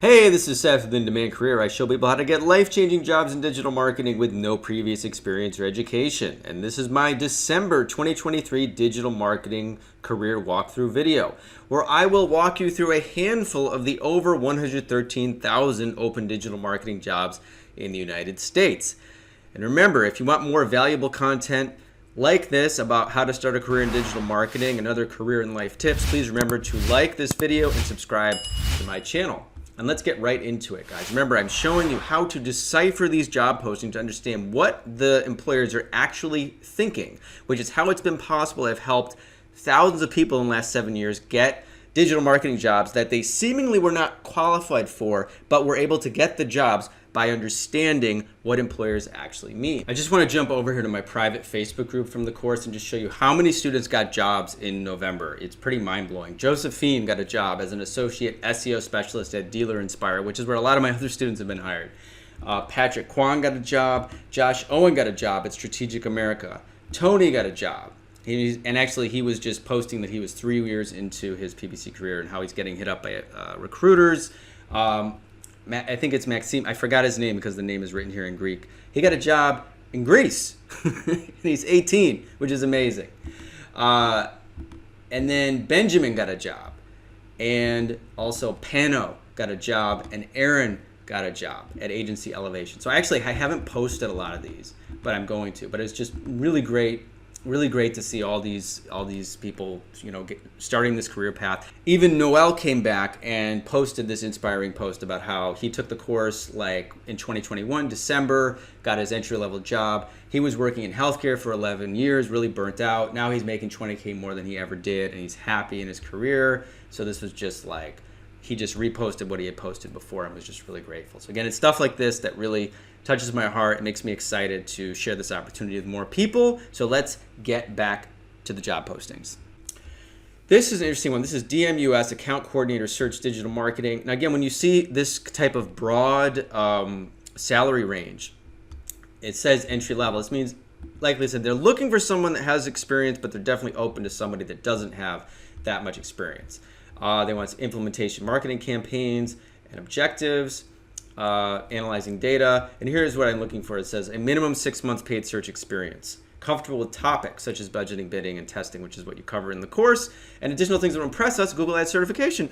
Hey, this is Seth with In Demand Career. I show people how to get life-changing jobs in digital marketing with no previous experience or education. And this is my December 2023 digital marketing career walkthrough video, where I will walk you through a handful of the over 113,000 open digital marketing jobs in the United States. And remember, if you want more valuable content like this about how to start a career in digital marketing and other career and life tips, please remember to like this video and subscribe to my channel. And let's get right into it, guys. Remember, I'm showing you how to decipher these job postings to understand what the employers are actually thinking, which is how it's been possible. I've helped thousands of people in the last 7 years get digital marketing jobs that they seemingly were not qualified for, but were able to get the jobs by understanding what employers actually mean. I just want to jump over here to my private Facebook group from the course and just show you how many students got jobs in November. It's pretty mind-blowing. Josephine got a job as an associate SEO specialist at Dealer Inspire, which is where a lot of my other students have been hired. Patrick Kwong got a job. Josh Owen got a job at Strategic America. Tony got a job. And actually, he was just posting that he was 3 years into his PPC career and how he's getting hit up by recruiters. I think it's Maxime. I forgot his name because the name is written here in Greek. He got a job in Greece. He's 18, which is amazing. And then Benjamin got a job. And also Pano got a job. And Aaron got a job at Agency Elevation. So I haven't posted a lot of these, but I'm going to. But it's just really great to see all these people, starting this career path. Even Noel came back and posted this inspiring post about how he took the course like in 2021, December, got his entry-level job. He was working in healthcare for 11 years, really burnt out. Now he's making 20K more than he ever did, and he's happy in his career. So this was just like, he just reposted what he had posted before and was just really grateful. So again, it's stuff like this that really touches my heart. It makes me excited to share this opportunity with more people. So let's get back to the job postings. This is an interesting one. This is DMUS, Account Coordinator, Search Digital Marketing. Now again, when you see this type of broad salary range, it says entry level. This means, like I said, they're looking for someone that has experience, but they're definitely open to somebody that doesn't have that much experience. They want implementation marketing campaigns and objectives, analyzing data. And here's what I'm looking for. It says a minimum 6 months paid search experience, comfortable with topics such as budgeting, bidding, and testing, which is what you cover in the course, and additional things that will impress us, Google Ads certification.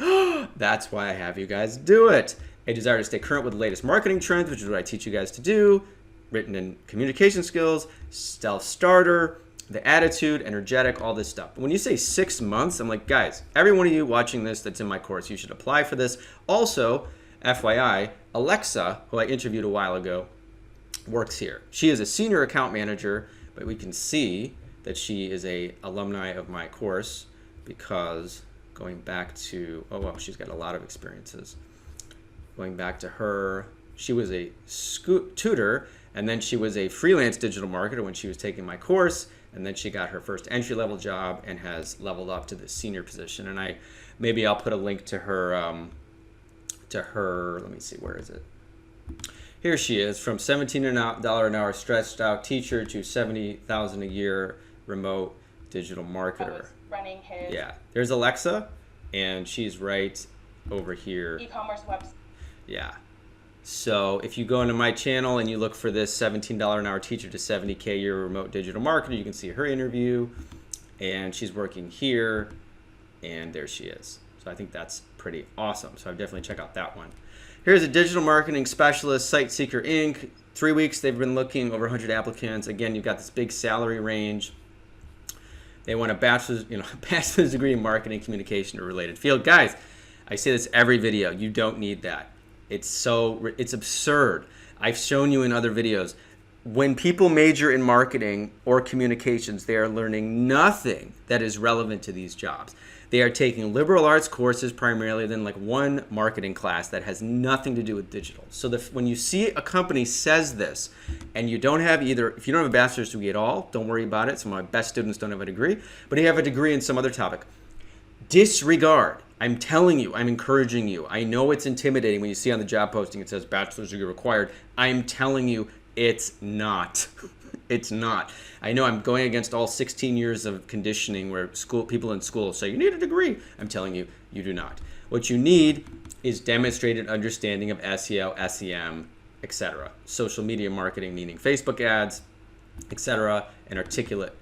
That's why I have you guys do it. A desire to stay current with the latest marketing trends, which is what I teach you guys to do, written and communication skills, self-starter, the attitude, energetic, all this stuff. When you say 6 months, I'm like, guys, every one of you watching this that's in my course, you should apply for this. Also, FYI, Alexa, who I interviewed a while ago, works here. She is a senior account manager, but we can see that she is a alumni of my course because going back to, oh, well, she's got a lot of experiences. Going back to her, she was a tutor, and then she was a freelance digital marketer when she was taking my course. And then she got her first entry-level job and has leveled up to the senior position. And maybe I'll put a link to her, let me see, where is it? Here she is, from $17 an hour stretched out teacher to $70,000 a year remote digital marketer. Running his there's Alexa, and she's right over here. E-commerce website. Yeah. So if you go into my channel and you look for this $17 an hour teacher to $70K a year remote digital marketer, you can see her interview, and she's working here, and there she is. So I think that's pretty awesome. So I'd definitely check out that one. Here's a digital marketing specialist, Site Seeker Inc. 3 weeks, they've been looking, over 100 applicants. Again, you've got this big salary range. They want a bachelor's degree in marketing, communication, or related field. Guys, I say this every video. You don't need that. It's absurd. I've shown you in other videos. When people major in marketing or communications, they are learning nothing that is relevant to these jobs. They are taking liberal arts courses primarily, then like one marketing class that has nothing to do with digital. So when you see a company says this, and you don't have either, if you don't have a bachelor's degree at all, don't worry about it. Some of my best students don't have a degree, but you have a degree in some other topic. Disregard. I'm telling you, I'm encouraging you. I know it's intimidating when you see on the job posting it says bachelor's degree required. I'm telling you, it's not. It's not. I know I'm going against all 16 years of conditioning where people in school say you need a degree. I'm telling you, you do not. What you need is demonstrated understanding of SEO, SEM, etc. Social media marketing, meaning Facebook ads, etc., and articulate,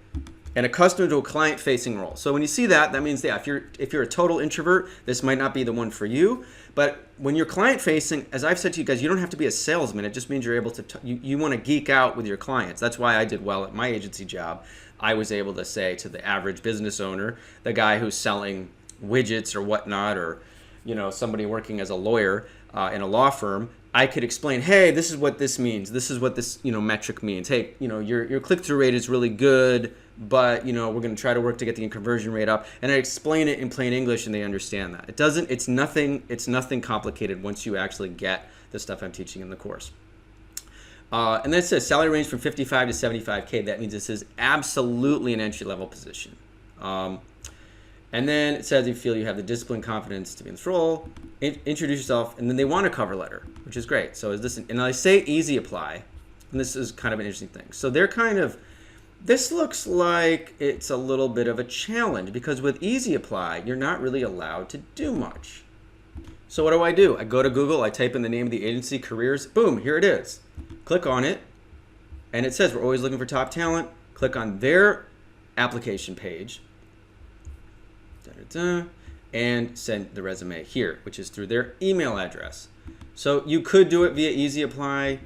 and accustomed to a client-facing role. So when you see that, that means, yeah, if you're a total introvert, this might not be the one for you. But when you're client-facing, as I've said to you guys, you don't have to be a salesman. It just means you're able to, you want to geek out with your clients. That's why I did well at my agency job. I was able to say to the average business owner, the guy who's selling widgets or whatnot, or somebody working as a lawyer in a law firm, I could explain, hey, this is what this means. This is what this metric means. Hey, your click-through rate is really good, but we're going to try to work to get the conversion rate up. And I explain it in plain English, and they understand that. It's nothing complicated once you actually get the stuff I'm teaching in the course. And then it says salary range from 55 to 75K. That means this is absolutely an entry-level position. And then it says you feel you have the discipline, confidence to be in this role, introduce yourself, and then they want a cover letter, which is great. So and I say easy apply, and this is kind of an interesting thing. So this looks like it's a little bit of a challenge, because with easy apply, you're not really allowed to do much. So what do? I go to Google, I type in the name of the agency, careers, boom, here it is. Click on it, and it says we're always looking for top talent. Click on their application page, and send the resume here, which is through their email address. So you could do it via easy apply.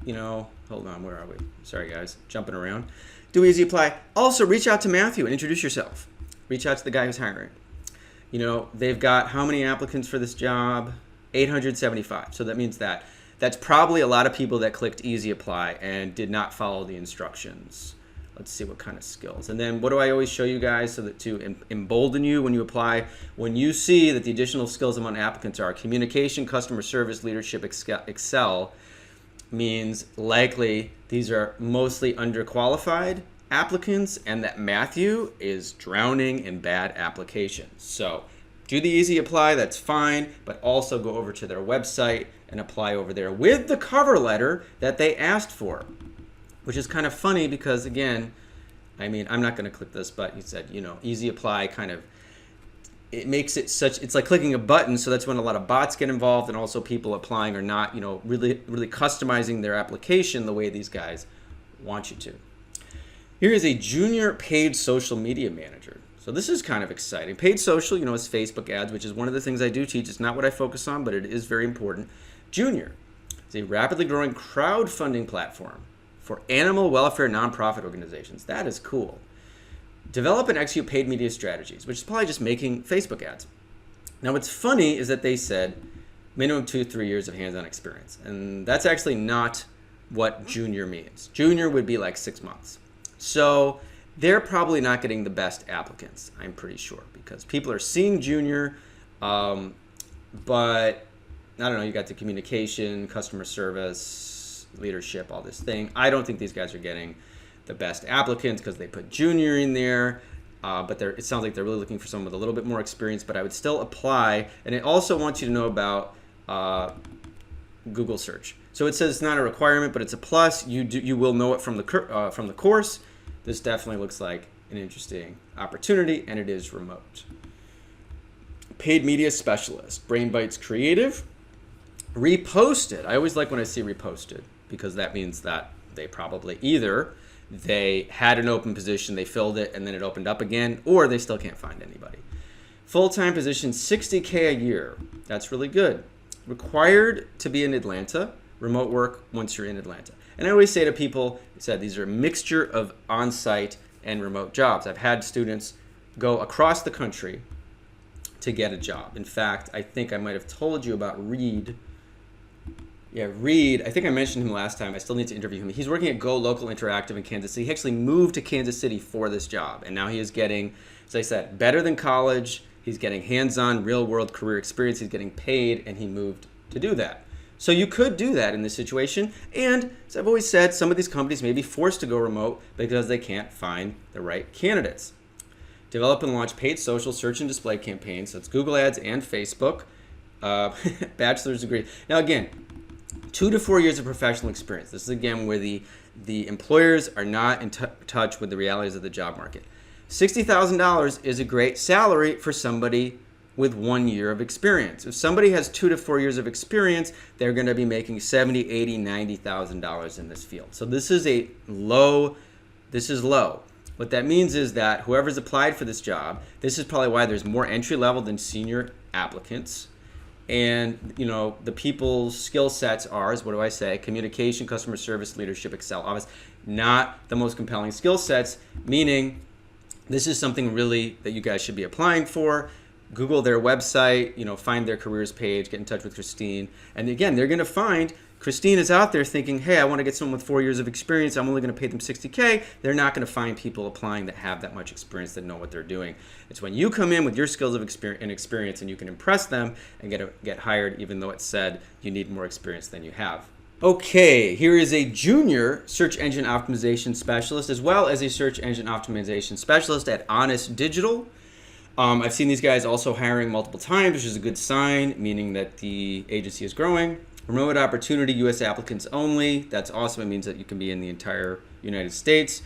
Hold on, where are we? Sorry guys, jumping around. Do easy apply. Also reach out to Matthew and introduce yourself. Reach out to the guy who's hiring. They've got how many applicants for this job? 875. So that means that's probably a lot of people that clicked easy apply and did not follow the instructions. Let's see what kind of skills. And then what do I always show you guys so that to embolden you when you apply? When you see that the additional skills among applicants are communication, customer service, leadership, Excel, means likely these are mostly underqualified applicants, and that Matthew is drowning in bad applications. So do the easy apply, that's fine, but also go over to their website and apply over there with the cover letter that they asked for. Which is kind of funny because, again, I'm not going to click this, but he said, easy apply it makes it it's like clicking a button. So that's when a lot of bots get involved, and also people applying are not, really customizing their application the way these guys want you to. Here is a junior paid social media manager. So this is kind of exciting. Paid social, is Facebook ads, which is one of the things I do teach. It's not what I focus on, but it is very important. Junior is a rapidly growing crowdfunding platform for animal welfare nonprofit organizations. That is cool. Develop and execute paid media strategies, which is probably just making Facebook ads. Now, what's funny is that they said minimum 2 to 3 years of hands-on experience. And that's actually not what junior means. Junior would be like 6 months. So they're probably not getting the best applicants, I'm pretty sure, because people are seeing junior, but I don't know, you got the communication, customer service, leadership, all this thing. I don't think these guys are getting the best applicants because they put junior in there, but it sounds like they're really looking for someone with a little bit more experience, but I would still apply. And it also wants you to know about Google search. So it says it's not a requirement, but it's a plus. You will know it from the course. This definitely looks like an interesting opportunity, and it is remote. Paid media specialist, Brain Bites Creative. Reposted. I always like when I see reposted, because that means that they probably either they had an open position, they filled it, and then it opened up again, or they still can't find anybody. Full-time position, $60K a year. That's really good. Required to be in Atlanta. Remote work once you're in Atlanta. And I always say to people, these are a mixture of on-site and remote jobs. I've had students go across the country to get a job. In fact, I think I might have told you about Reed. Yeah, Reed, I think I mentioned him last time. I still need to interview him. He's working at Go Local Interactive in Kansas City. He actually moved to Kansas City for this job. And now he is getting, as I said, better than college. He's getting hands-on, real-world career experience. He's getting paid, and he moved to do that. So you could do that in this situation. And as I've always said, some of these companies may be forced to go remote because they can't find the right candidates. Develop and launch paid social search and display campaigns. So it's Google Ads and Facebook. Bachelor's degree. Now, again, 2 to 4 years of professional experience. This is, again, where the employers are not in touch with the realities of the job market. $60,000 is a great salary for somebody with 1 year of experience. If somebody has 2 to 4 years of experience, they're going to be making $70,000, $80,000, $90,000 in this field. So this is low. What that means is that whoever's applied for this job, this is probably why there's more entry level than senior applicants. And, you know, the people's skill sets are, what do I say? Communication, customer service, leadership, Excel, Office. Not the most compelling skill sets, meaning this is something really that you guys should be applying for. Google their website, you know, find their careers page, get in touch with Christine. And again, they're going to find Christine is out there thinking, hey, I want to get someone with 4 years of experience. I'm only going to pay them $60K. They're not going to find people applying that have that much experience, that know what they're doing. It's when you come in with your skills of experience and you can impress them and get hired, even though it said you need more experience than you have. Okay, here is a junior search engine optimization specialist as well as a search engine optimization specialist at Honest Digital. I've seen these guys also hiring multiple times, which is a good sign, meaning that the agency is growing. Remote opportunity, U.S. applicants only. That's awesome. It means that you can be in the entire United States.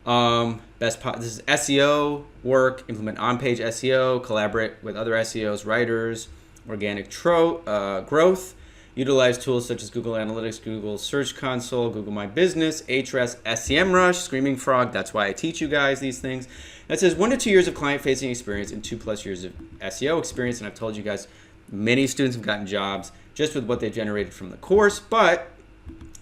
This is SEO work, implement on-page SEO, collaborate with other SEOs, writers, organic growth, utilize tools such as Google Analytics, Google Search Console, Google My Business, Ahrefs, SEMrush, Screaming Frog. That's why I teach you guys these things. That says 1 to 2 years of client-facing experience and 2+ years of SEO experience. And I've told you guys, many students have gotten jobs just with what they generated from the course, but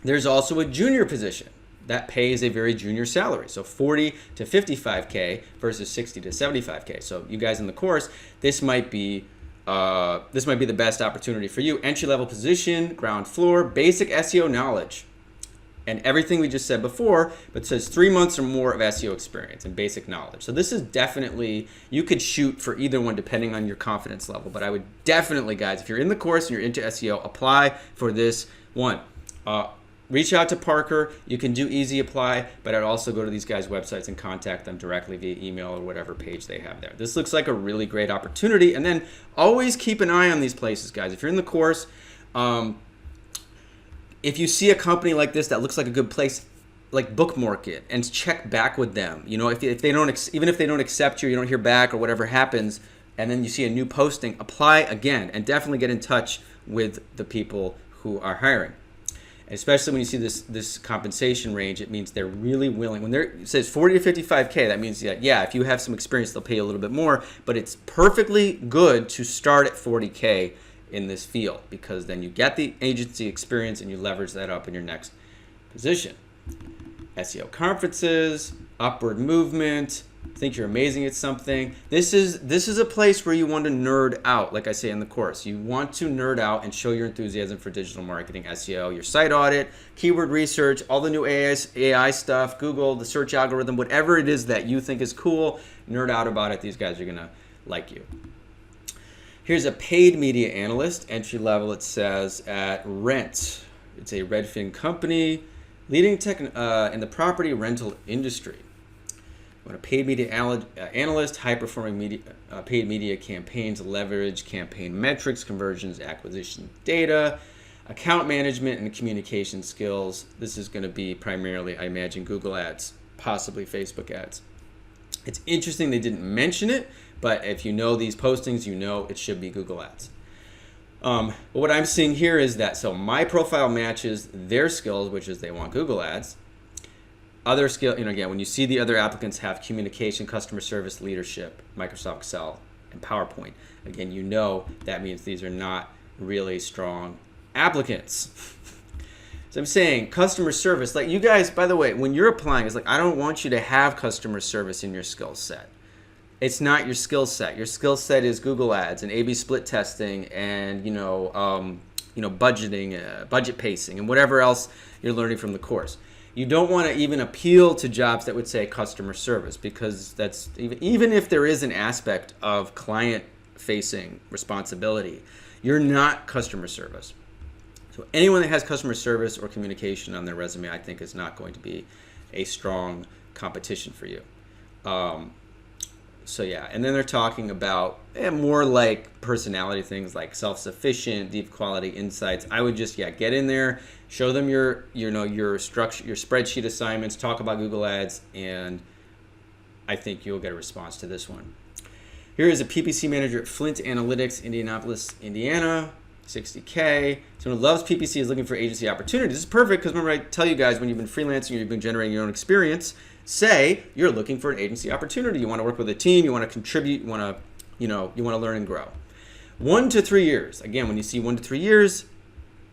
there's also a junior position that pays a very junior salary. So 40 to 55K versus 60 to 75K. So you guys in the course, this might be the best opportunity for you. Entry-level position, ground floor, basic SEO knowledge, and everything we just said before, but it says 3 months or more of SEO experience and basic knowledge. So this is definitely, you could shoot for either one depending on your confidence level, but I would definitely, guys, if you're in the course and you're into SEO, apply for this one. Reach out to Parker. You can do easy apply, but I'd also go to these guys' websites and contact them directly via email or whatever page they have there. This looks like a really great opportunity. And then always keep an eye on these places, guys. If you're in the course, if you see a company like this that looks like a good place, like bookmark it and check back with them. You know, if they don't, even if they don't accept you, you don't hear back or whatever happens, and then you see a new posting, apply again and definitely get in touch with the people who are hiring. Especially when you see this compensation range, it means they're really willing. When it says 40 to 55K, that means that, yeah, if you have some experience, they'll pay you a little bit more, but it's perfectly good to start at 40K in this field, because then you get the agency experience and you leverage that up in your next position. SEO conferences, upward movement, think you're amazing at something. This is a place where you want to nerd out, like I say in the course. You want to nerd out and show your enthusiasm for digital marketing, SEO, your site audit, keyword research, all the new AI stuff, Google, the search algorithm, whatever it is that you think is cool, nerd out about it. These guys are going to like you. Here's a paid media analyst, entry level, it says, at Rent. It's a Redfin company, leading tech in the property rental industry. When a paid media analyst, high-performing paid media campaigns, leverage campaign metrics, conversions, acquisition data, account management, and communication skills. This is going to be primarily, I imagine, Google ads, possibly Facebook ads. It's interesting they didn't mention it, but if you know these postings, you know it should be Google ads. But what I'm seeing here is that, so my profile matches their skills, which is they want Google ads. Other skill, again, when you see the other applicants have communication, customer service, leadership, Microsoft Excel, and PowerPoint, again, you know that means these are not really strong applicants. So I'm saying customer service, like you guys, by the way, when you're applying, it's like, I don't want you to have customer service in your skill set. It's not your skill set. Your skill set is Google ads and A/B split testing and, budgeting, budget pacing, and whatever else you're learning from the course. You don't want to even appeal to jobs that would say customer service, because that's even if there is an aspect of client-facing responsibility, you're not customer service. So anyone that has customer service or communication on their resume, I think, is not going to be a strong competition for you. So yeah, and then they're talking about more like personality things like self-sufficient, deep quality insights. I would just get in there, show them your structure, your spreadsheet assignments, talk about Google Ads, and I think you'll get a response to this one. Here is a PPC manager at Flint Analytics, Indianapolis, Indiana, 60K. Someone who loves PPC is looking for agency opportunities. This is perfect because remember I tell you guys when you've been freelancing or you've been generating your own experience, say you're looking for an agency opportunity. You want to work with a team, you want to contribute, you want to learn and grow. 1 to 3 years. Again, when you see 1 to 3 years,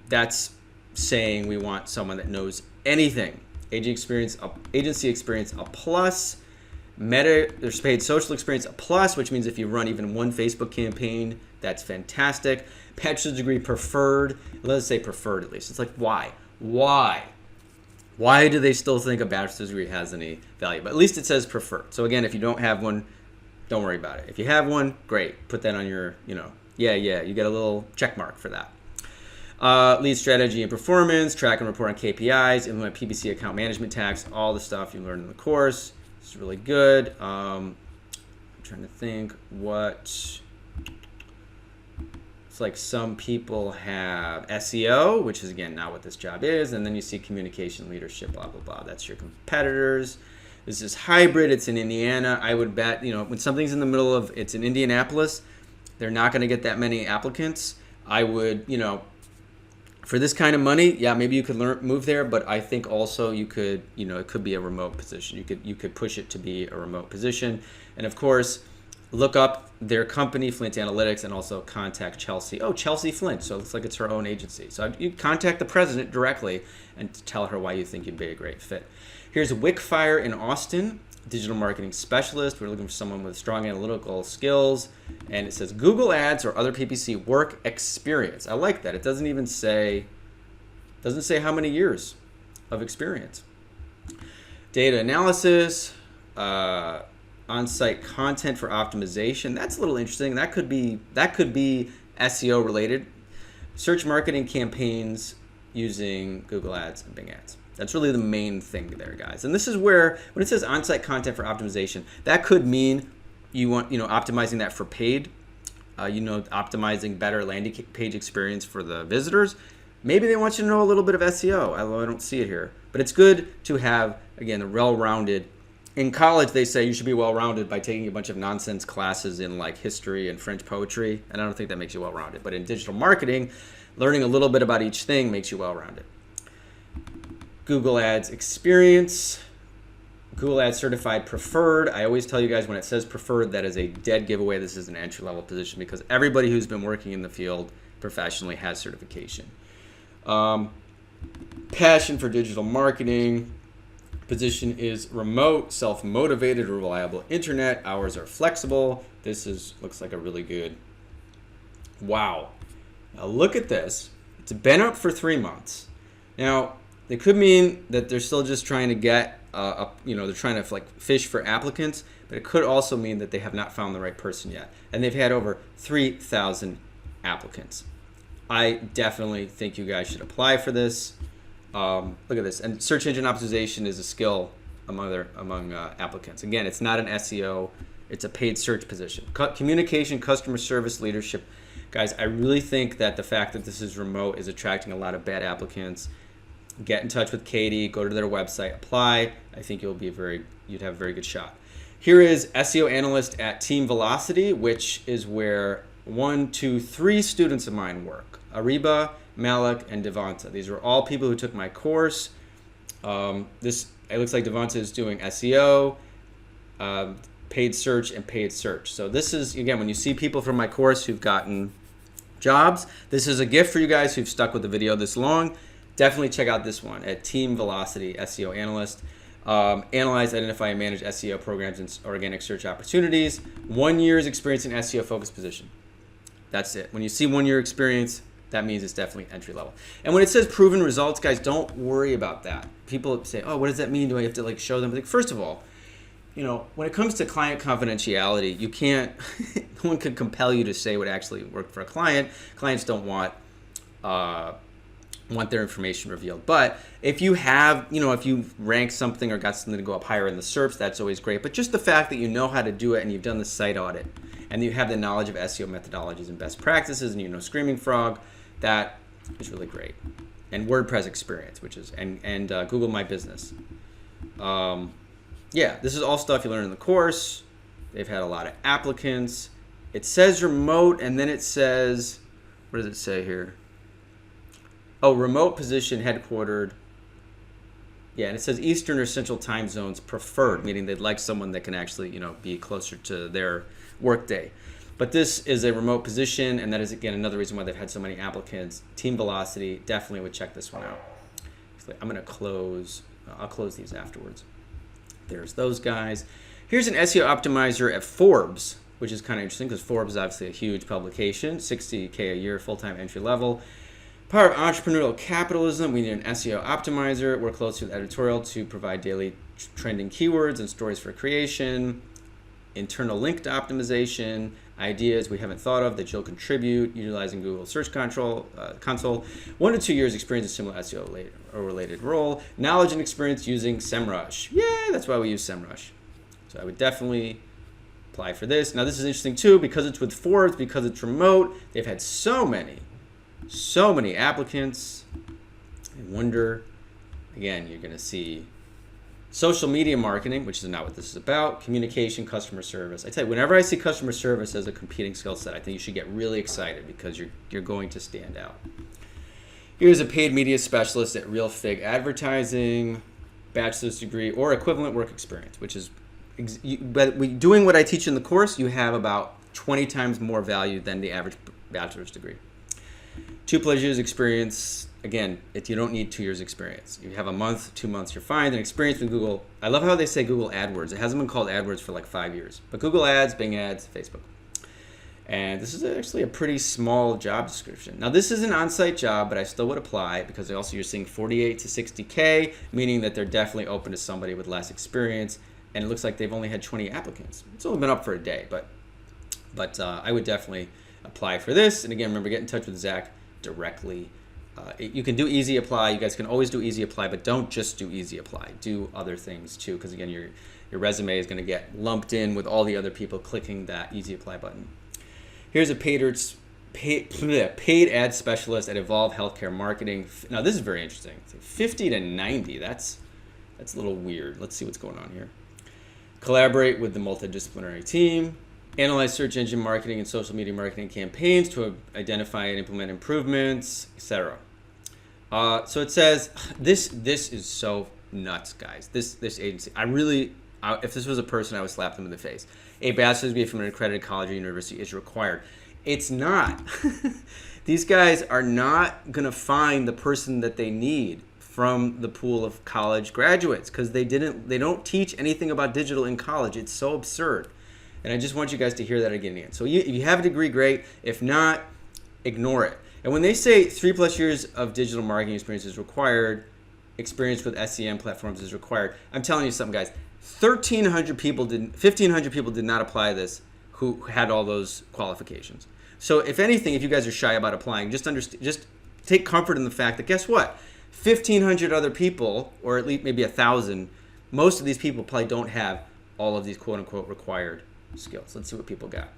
that's saying we want someone that knows anything. Agency experience a plus. There's paid social experience a plus, which means if you run even one Facebook campaign, that's fantastic. Bachelor's degree preferred. Let's say preferred at least. It's like why? Why do they still think a bachelor's degree has any value? But at least it says preferred. So again, if you don't have one, don't worry about it. If you have one, great. Put that on your, you get a little check mark for that. Lead strategy and performance, track and report on KPIs, implement PPC account management tax, all the stuff you learn in the course. It's really good. I'm trying to think what. It's like some people have SEO, which is again not what this job is, and then you see communication, leadership, blah, blah, blah. That's your competitors. This is hybrid. It's in Indiana. I would bet, when something's in the middle of, it's in Indianapolis, they're not going to get that many applicants. I would, for this kind of money, yeah, maybe you could move there, but I think also you could, it could be a remote position. You could push it to be a remote position. And of course, look up their company, Flint Analytics, and also contact Chelsea. Oh, Chelsea Flint. So it looks like it's her own agency. So you contact the president directly and tell her why you think you'd be a great fit. Here's Wickfire in Austin, digital marketing specialist. We're looking for someone with strong analytical skills. And it says Google Ads or other PPC work experience. I like that. It doesn't say how many years of experience. Data analysis, on-site content for optimization. That's a little interesting. That could be SEO related. Search marketing campaigns using Google Ads and Bing Ads. That's really the main thing there, guys. And this is where, when it says on-site content for optimization, that could mean you want, optimizing that for paid, optimizing better landing page experience for the visitors. Maybe they want you to know a little bit of SEO, although I don't see it here. But it's good to have, again, the well-rounded. In college, they say you should be well-rounded by taking a bunch of nonsense classes in like history and French poetry, and I don't think that makes you well-rounded. But in digital marketing, learning a little bit about each thing makes you well-rounded. Google Ads experience, Google Ads certified preferred. I always tell you guys when it says preferred, that is a dead giveaway. This is an entry-level position because everybody who's been working in the field professionally has certification. Passion for digital marketing. Position is remote, self-motivated, reliable internet. Hours are flexible. Looks like a really good. Wow. Now look at this. It's been up for 3 months. Now, it could mean that they're still just trying to get, they're trying to fish for applicants, but it could also mean that they have not found the right person yet. And they've had over 3,000 applicants. I definitely think you guys should apply for this. Look at this. And search engine optimization is a skill among applicants. Again, it's not an SEO. It's a paid search position. Communication, customer service, leadership. Guys, I really think that the fact that this is remote is attracting a lot of bad applicants. Get in touch with Katie. Go to their website. Apply. I think you'd have a very good shot. Here is SEO analyst at Team Velocity, which is where 3 students of mine work. Ariba, Malik, and Devonta. These are all people who took my course. It looks like Devonta is doing SEO, paid search, and paid search. So this is, again, when you see people from my course who've gotten jobs, this is a gift for you guys who've stuck with the video this long. Definitely check out this one at Team Velocity, SEO Analyst. Analyze, identify, and manage SEO programs and organic search opportunities. 1 year's experience in SEO focused position. That's it. When you see 1 year experience, that means it's definitely entry level. And when it says proven results, guys, don't worry about that. People say, oh, what does that mean? Do I have to show them? First of all, when it comes to client confidentiality, you can't, no one can compel you to say what actually worked for a client. Clients don't want their information revealed. But if you have, if you rank something or got something to go up higher in the SERPs, that's always great. But just the fact that you know how to do it and you've done the site audit and you have the knowledge of SEO methodologies and best practices and you know Screaming Frog, that is really great. And WordPress experience, which is, and Google My Business. This is all stuff you learn in the course. They've had a lot of applicants. It says remote, and then it says, what does it say here? Oh, remote position, headquartered. Yeah, and it says Eastern or Central time zones preferred, meaning they'd like someone that can actually, be closer to their workday. But this is a remote position, and that is, again, another reason why they've had so many applicants. Team velocity, definitely would check this one out. I'm going to close. I'll close these afterwards. There's those guys. Here's an SEO optimizer at Forbes, which is kind of interesting because Forbes is obviously a huge publication, $60K a year, full-time entry level. Power of entrepreneurial capitalism. We need an SEO optimizer. Work closely with editorial to provide daily trending keywords and stories for creation. Internal link optimization. Ideas we haven't thought of that you'll contribute utilizing Google Search Console. 1 to 2 years experience in similar SEO or related role. Knowledge and experience using SEMrush. Yay, that's why we use SEMrush. So I would definitely apply for this. Now this is interesting too because it's with Forbes, because it's remote. They've had so many applicants. I wonder, again, you're going to see social media marketing, which is not what this is about, communication, customer service. I tell you, whenever I see customer service as a competing skill set, I think you should get really excited because you're going to stand out. Here's a paid media specialist at Real Fig Advertising, bachelor's degree or equivalent work experience, which is, but doing what I teach in the course, you have about 20 times more value than the average bachelor's degree. 2+ years experience. Again, you don't need 2 years experience. You have a month, 2 months, you're fine. Then experience with Google. I love how they say Google AdWords. It hasn't been called AdWords for like 5 years. But Google Ads, Bing Ads, Facebook. And this is actually a pretty small job description. Now this is an on-site job, but I still would apply because also you're seeing 48 to 60K, meaning that they're definitely open to somebody with less experience. And it looks like they've only had 20 applicants. It's only been up for a day, but I would definitely apply for this. And again, remember, get in touch with Zach directly. You can do easy apply. You guys can always do easy apply, but don't just do easy apply. Do other things too, because again, your resume is going to get lumped in with all the other people clicking that easy apply button. Here's a paid ad specialist at Evolve Healthcare Marketing. Now this is very interesting. 50 to 90. That's a little weird. Let's see what's going on here. Collaborate with the multidisciplinary team. Analyze search engine marketing and social media marketing campaigns to identify and implement improvements, etc. So it says this is so nuts, guys. This agency, if this was a person, I would slap them in the face. A bachelor's degree from an accredited college or university is required. It's not. These guys are not gonna find the person that they need from the pool of college graduates because they don't teach anything about digital in college. It's so absurd. And I just want you guys to hear that again. So if you have a degree, great. If not, ignore it. And when they say 3+ years of digital marketing experience is required, experience with SEM platforms is required, I'm telling you something, guys. 1,500 people did not apply this who had all those qualifications. So if anything, if you guys are shy about applying, just take comfort in the fact that guess what? 1,500 other people, or at least maybe 1,000, most of these people probably don't have all of these quote-unquote required skills. Let's see what people got.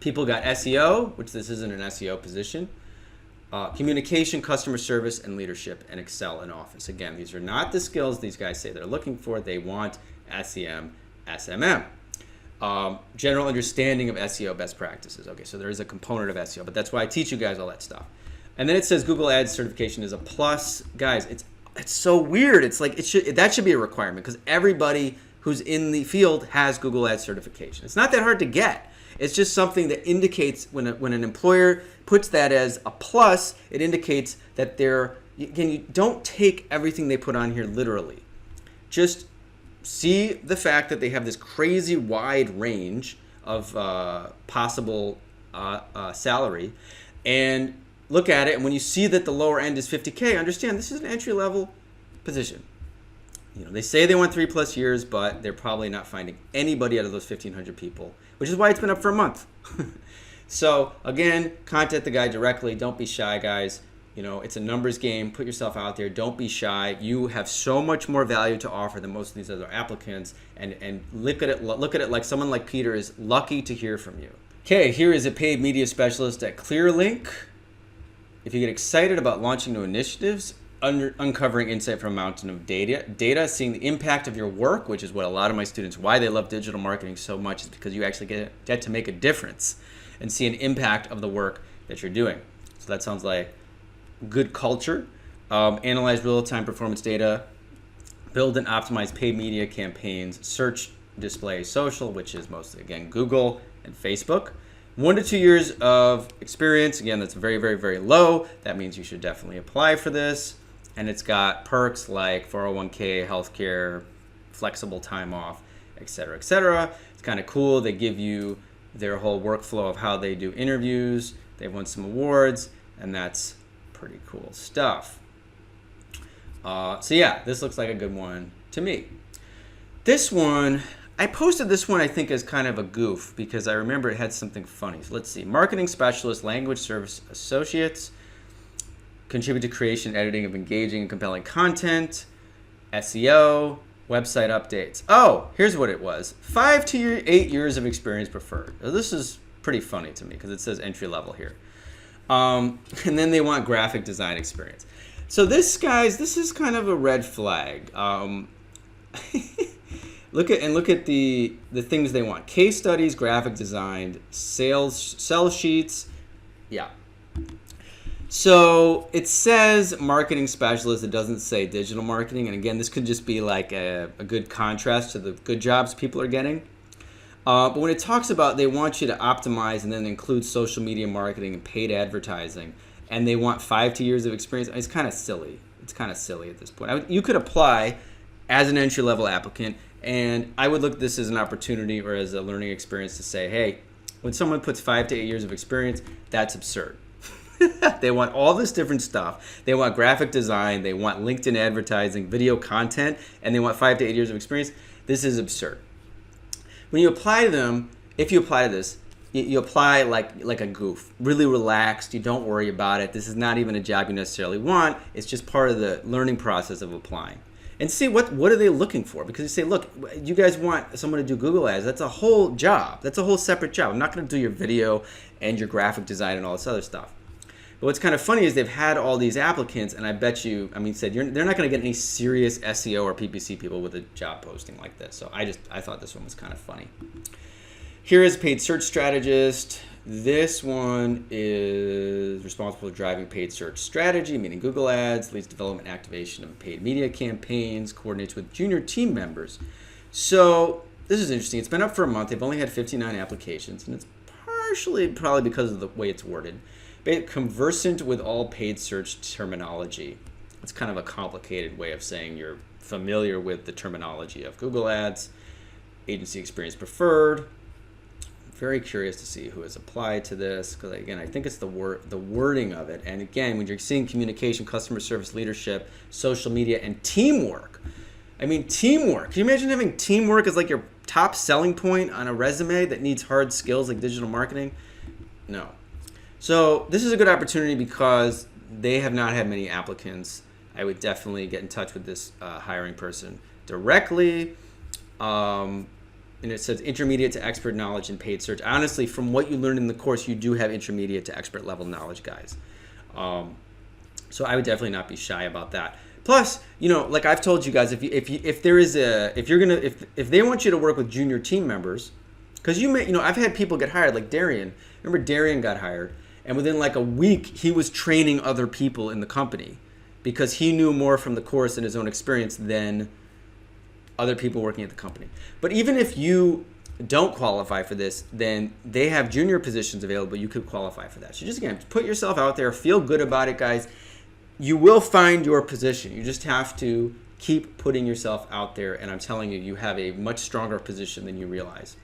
People got SEO, which this isn't an SEO position, communication, customer service, and leadership, and Excel and Office. Again, these are not the skills these guys say they're looking for. They want SEM, SMM. General understanding of SEO best practices. Okay, so there is a component of SEO, but that's why I teach you guys all that stuff. And then it says Google Ads certification is a plus. Guys, it's so weird. It's like that should be a requirement because everybody who's in the field has Google Ads certification. It's not that hard to get. It's just something that indicates when an employer puts that as a plus, it indicates that you don't take everything they put on here literally. Just see the fact that they have this crazy wide range of possible salary and look at it. And when you see that the lower end is 50K, understand this is an entry-level position. They say they want 3+ years, but they're probably not finding anybody out of those 1,500 people, which is why it's been up for a month. So again, contact the guy directly. Don't be shy, guys. It's a numbers game. Put yourself out there. Don't be shy. You have so much more value to offer than most of these other applicants. And look at it like someone like Peter is lucky to hear from you. Okay, here is a paid media specialist at ClearLink. If you get excited about launching new initiatives, uncovering insight from a mountain of data, seeing the impact of your work, which is what a lot of my students, why they love digital marketing so much, is because you actually get to make a difference. and see an impact of the work that you're doing. So that sounds like good culture. Analyze real-time performance data, build and optimize paid media campaigns, search, display, social, which is mostly, again, Google and Facebook. 1 to 2 years of experience. Again, that's very, very, very low. That means you should definitely apply for this. And it's got perks like 401k, healthcare, flexible time off, et cetera, et cetera. It's kind of cool. They give you their whole workflow of how they do interviews. They've won some awards, and that's pretty cool stuff. So yeah, this looks like a good one to me. This one, I posted this one, I think, as kind of a goof because I remember it had something funny. So let's see. Marketing specialist, language service associates, contribute to creation, editing of engaging and compelling content, SEO, website updates. Oh, here's what it was. 5 to 8 years of experience preferred. Now, this is pretty funny to me because it says entry level here. And then they want graphic design experience. So this is kind of a red flag. Look at the things they want. Case studies, graphic design, sell sheets. Yeah. So it says marketing specialist. It doesn't say digital marketing. And again, this could just be like a good contrast to the good jobs people are getting. But when it talks about they want you to optimize and then include social media marketing and paid advertising, and they want 5 to years of experience, it's kind of silly. It's kind of silly at this point. You could apply as an entry-level applicant, and I would look at this as an opportunity or as a learning experience to say, hey, when someone puts 5 to 8 years of experience, that's absurd. They want all this different stuff. They want graphic design. They want LinkedIn advertising, video content, and they want 5 to 8 years of experience. This is absurd. When you apply to them, if you apply to this, you apply like a goof, really relaxed. You don't worry about it. This is not even a job you necessarily want. It's just part of the learning process of applying. And see what are they looking for? Because you say, look, you guys want someone to do Google ads. That's a whole job. That's a whole separate job. I'm not going to do your video and your graphic design and all this other stuff. But what's kind of funny is they've had all these applicants, and I bet you, they're not going to get any serious SEO or PPC people with a job posting like this. So I thought this one was kind of funny. Here is paid search strategist. This one is responsible for driving paid search strategy, meaning Google ads, leads development, activation of paid media campaigns, coordinates with junior team members. So this is interesting. It's been up for a month. They've only had 59 applications, and it's partially probably because of the way it's worded. Conversant with all paid search terminology. It's kind of a complicated way of saying you're familiar with the terminology of Google ads. Agency experience preferred. Very curious to see who has applied to this because, again, I think it's the wording of it. And again, when you're seeing communication, customer service, leadership, social media, and teamwork. I mean, teamwork. Can you imagine having teamwork as like your top selling point on a resume that needs hard skills like digital marketing? No. So this is a good opportunity because they have not had many applicants. I would definitely get in touch with this hiring person directly. And it says intermediate to expert knowledge in paid search. Honestly, from what you learned in the course, you do have intermediate to expert level knowledge, guys. So I would definitely not be shy about that. Plus, like I've told you guys, if they want you to work with junior team members, because I've had people get hired like Darian. Remember Darian got hired, and within like a week he was training other people in the company because he knew more from the course and his own experience than other people working at the company. But even if you don't qualify for this, then they have junior positions available. You could qualify for that. So just again, put yourself out there. Feel good about it, guys. You will find your position. You just have to keep putting yourself out there. And I'm telling you, you have a much stronger position than you realize.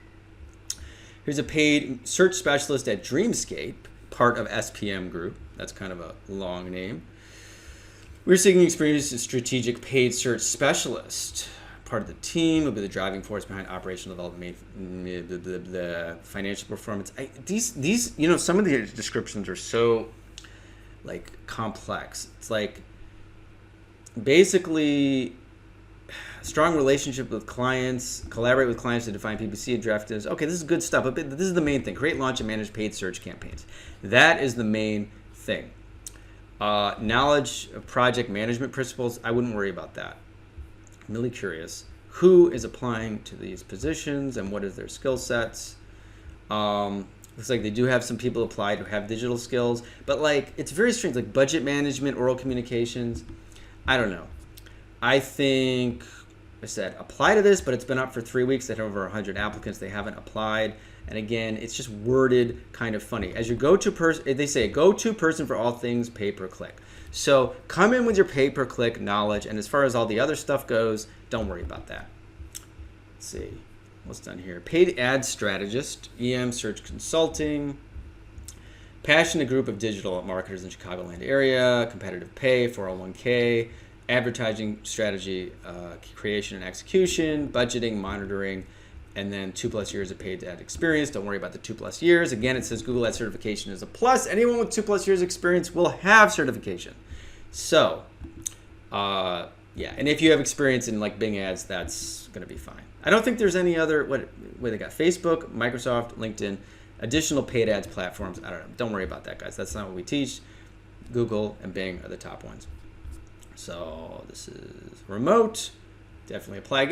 Here's a paid search specialist at Dreamscape, part of SPM Group. That's kind of a long name. We're seeking experience as strategic paid search specialist. Part of the team will be the driving force behind operational development, the financial performance. These some of the descriptions are so like complex. It's like basically strong relationship with clients, collaborate with clients to define PPC and draft this. Okay, this is good stuff, but this is the main thing. Create, launch, and manage paid search campaigns. That is the main thing. Knowledge of project management principles, I wouldn't worry about that. I'm really curious who is applying to these positions and what is their skill sets. Looks like they do have some people applied who have digital skills, but like it's very strange, like budget management, oral communications. I don't know. I think I said apply to this, but it's been up for 3 weeks. They have over 100 applicants. They haven't applied. And again, it's just worded kind of funny. As your go-to person, they say go-to person for all things pay-per-click. So come in with your pay-per-click knowledge, and as far as all the other stuff goes, don't worry about that. Let's see what's done here. Paid ad strategist, EM search consulting, passionate group of digital marketers in Chicagoland area, competitive pay, 401k, advertising strategy, creation and execution, budgeting, monitoring, and then 2+ years of paid ad experience. Don't worry about the 2+ years. Again, it says Google Ad certification is a plus. Anyone with 2+ years experience will have certification. So, yeah, and if you have experience in like Bing ads, that's going to be fine. I don't think there's any other, what they got, Facebook, Microsoft, LinkedIn, additional paid ads platforms. I don't know. Don't worry about that, guys. That's not what we teach. Google and Bing are the top ones. So this is remote. Definitely apply.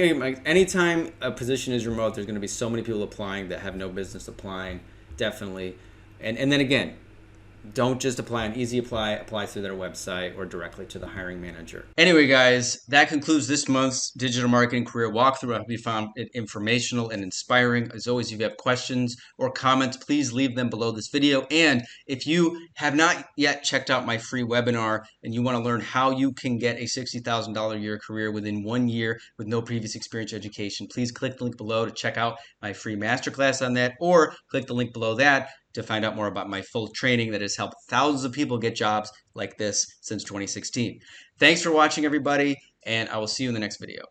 Anytime a position is remote, there's going to be so many people applying that have no business applying. Definitely. And then again, don't just apply on Easy Apply. Apply through their website or directly to the hiring manager. Anyway, guys, that concludes this month's digital marketing career walkthrough. I hope you found it informational and inspiring. As always, if you have questions or comments, please leave them below this video. And if you have not yet checked out my free webinar and you want to learn how you can get a $60,000 a year career within 1 year with no previous experience or education, please click the link below to check out my free masterclass on that, or click the link below that to find out more about my full training that has helped thousands of people get jobs like this since 2016. Thanks for watching, everybody, and I will see you in the next video.